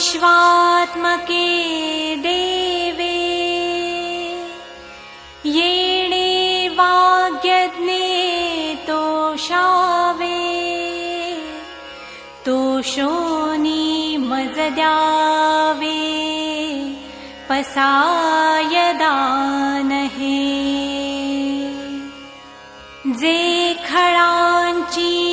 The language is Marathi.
विश्वात्मके देवे येणे वाग्यज्ञे तोषावे तोषोनी मज द्यावे पसाय दान हे जे खळांची